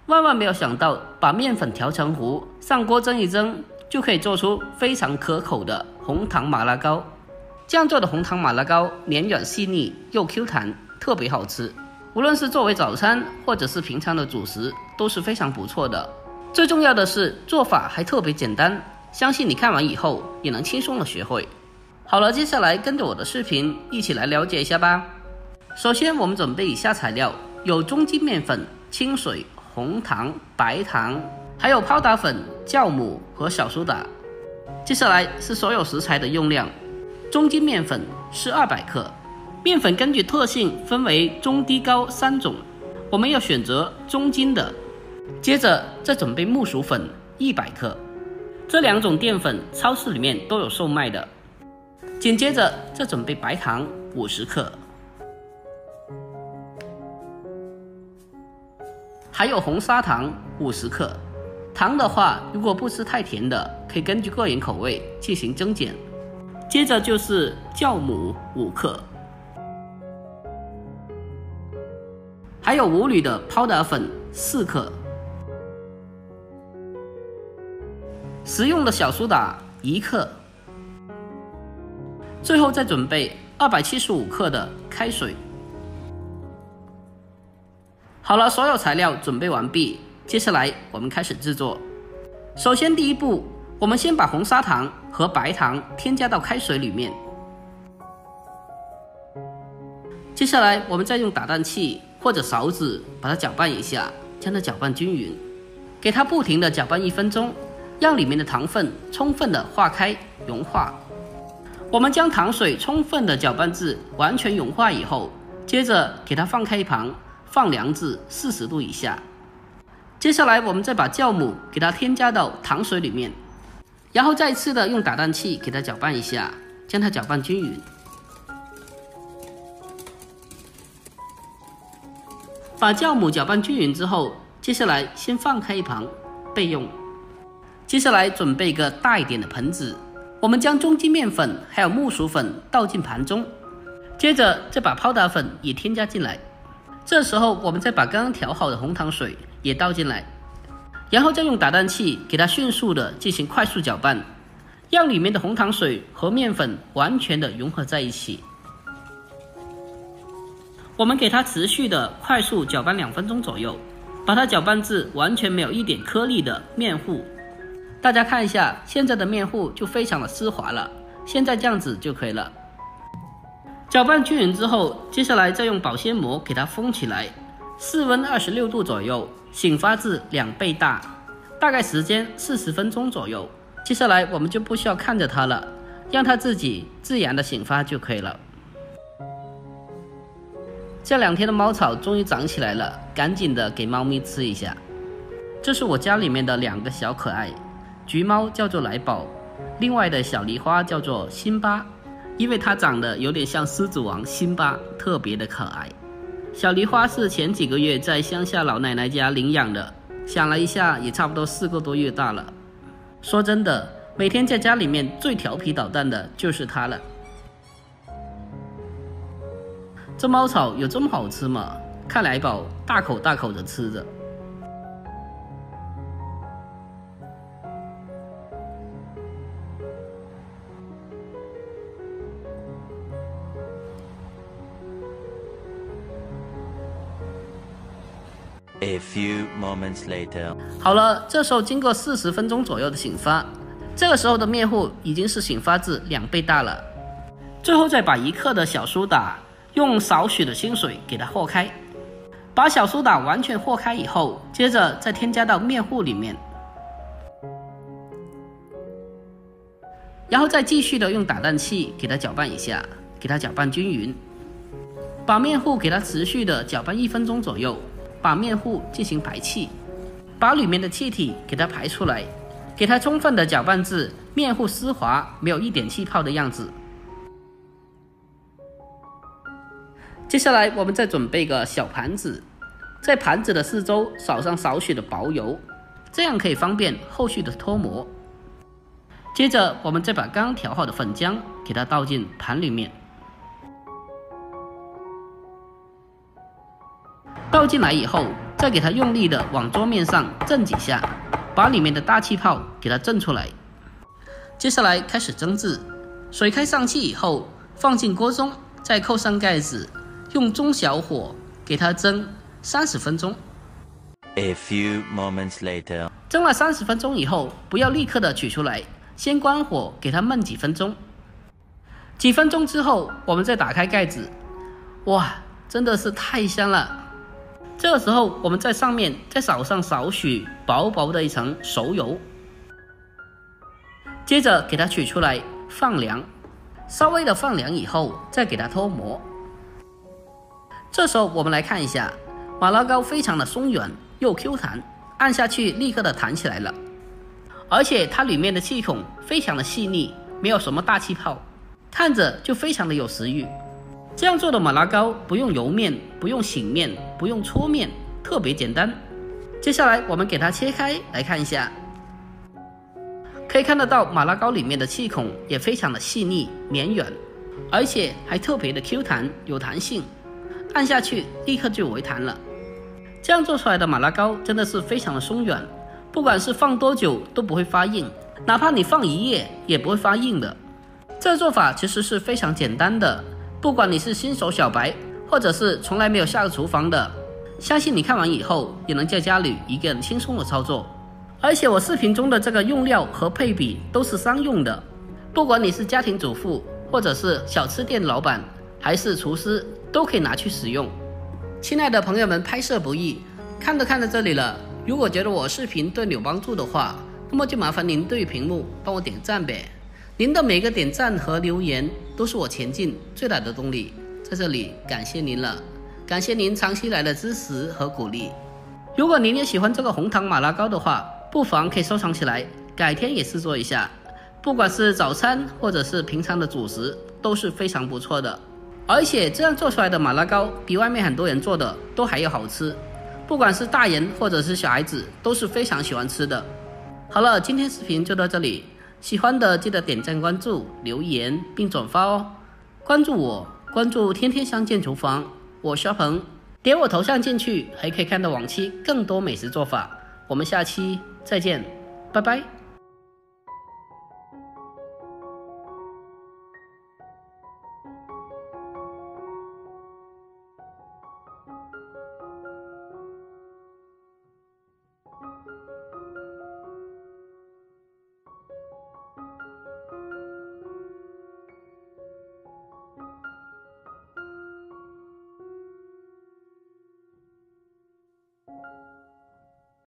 万万没有想到，把面粉调成糊，上锅蒸一蒸，就可以做出非常可口的红糖麻辣糕。这样做的红糖麻辣糕绵软细腻又 Q 弹，特别好吃。无论是作为早餐或者是平常的主食，都是非常不错的。最重要的是做法还特别简单，相信你看完以后也能轻松的学会。好了，接下来跟着我的视频一起来了解一下吧。首先我们准备以下材料，有中筋面粉、清水、红糖、白糖，还有泡打粉、酵母和小苏打。接下来是所有食材的用量。中筋面粉是200克，面粉根据特性分为中低高3种，我们要选择中筋的。接着再准备木薯粉100克，这2种淀粉超市里面都有售卖的。紧接着再准备白糖50克，还有红砂糖50克。糖的话，如果不吃太甜的，可以根据个人口味进行增减。接着就是酵母5克，还有无铝的泡打粉4克，食用的小苏打1克，最后再准备275克的开水。好了，所有材料准备完毕，接下来我们开始制作。首先第一步，我们先把红砂糖和白糖添加到开水里面。接下来我们再用打蛋器或者勺子把它搅拌一下，将它搅拌均匀，给它不停的搅拌1分钟，让里面的糖分充分的化开融化。我们将糖水充分的搅拌至完全融化以后，接着给它放开一旁，放凉至40度以下。接下来我们再把酵母给它添加到糖水里面，然后再次的用打蛋器给它搅拌一下，将它搅拌均匀。把酵母搅拌均匀之后，接下来先放开一旁备用。接下来准备一个大一点的盆子，我们将中筋面粉还有木薯粉倒进盘中，接着再把泡打粉也添加进来。这时候我们再把刚刚调好的红糖水也倒进来，然后再用打蛋器给它迅速的进行快速搅拌，让里面的红糖水和面粉完全的融合在一起。我们给它持续的快速搅拌2分钟左右，把它搅拌至完全没有一点颗粒的面糊。大家看一下，现在的面糊就非常的丝滑了，现在这样子就可以了。搅拌均匀之后，接下来再用保鲜膜给它封起来，室温26度左右，醒发至2倍大，大概时间40分钟左右。接下来我们就不需要看着它了，让它自己自然的醒发就可以了。这2天的猫草终于长起来了，赶紧的给猫咪吃一下。这是我家里面的2个小可爱，橘猫叫做来宝，另外的小梨花叫做辛巴，因为它长得有点像狮子王辛巴，特别的可爱。小梨花是前几个月在乡下老奶奶家领养的，想了一下也差不多4个多月大了。说真的，每天在家里面最调皮捣蛋的就是它了。这猫草有这么好吃吗？看来宝大口大口的吃着。A few moments later. 好了，这时候经过40分钟左右的醒发，这个时候的面糊已经是醒发至2倍大了。最后再把1克的小苏打用少许的清水给它和开，把小苏打完全和开以后，接着再添加到面糊里面，然后再继续的用打蛋器给它搅拌一下，给它搅拌均匀，把面糊给它持续的搅拌1分钟左右，把面糊进行排气，把里面的气体给它排出来，给它充分的搅拌至面糊丝滑，没有一点气泡的样子。接下来我们再准备一个小盘子，在盘子的四周扫上少许的薄油，这样可以方便后续的脱模。接着我们再把刚刚调好的粉浆给它倒进盘里面，倒倒进来以后，再给它用力的往桌面上震几下，把里面的大气泡给它震出来。接下来开始蒸制，水开上气以后，放进锅中，再扣上盖子，用中小火给它蒸30分钟。A few moments later. 蒸了30分钟以后，不要立刻的取出来，先关火给它焖几分钟。几分钟之后，我们再打开盖子，哇，真的是太香了。这个时候，我们在上面再撒上少许薄薄的一层熟油，接着给它取出来放凉，稍微的放凉以后，再给它脱模。这时候我们来看一下，马拉糕非常的松软又 Q 弹，按下去立刻的弹起来了，而且它里面的气孔非常的细腻，没有什么大气泡，看着就非常的有食欲。这样做的马拉糕不用揉面，不用醒面，不用搓面，特别简单。接下来我们给它切开来看一下，可以看得到马拉糕里面的气孔也非常的细腻绵软，而且还特别的 Q 弹有弹性，按下去立刻就微弹了。这样做出来的马拉糕真的是非常的松软，不管是放多久都不会发硬，哪怕你放1夜也不会发硬的。这个做法其实是非常简单的，不管你是新手小白，或者是从来没有下过厨房的，相信你看完以后也能在家里一个人轻松的操作。而且我视频中的这个用料和配比都是商用的，不管你是家庭主妇，或者是小吃店老板，还是厨师，都可以拿去使用。亲爱的朋友们，拍摄不易，看到这里了，如果觉得我视频对你有帮助的话，那么就麻烦您对屏幕帮我点赞呗。您的每个点赞和留言都是我前进最大的动力，在这里感谢您了，感谢您长期来的支持和鼓励。如果您也喜欢这个红糖马拉糕的话，不妨可以收藏起来，改天也试做一下，不管是早餐或者是平常的主食都是非常不错的。而且这样做出来的马拉糕比外面很多人做的都还要好吃，不管是大人或者是小孩子都是非常喜欢吃的。好了，今天视频就到这里，喜欢的记得点赞关注留言并转发哦。关注我，关注天天相见厨房，我是阿鹏，点我头像进去还可以看到往期更多美食做法。我们下期再见，拜拜。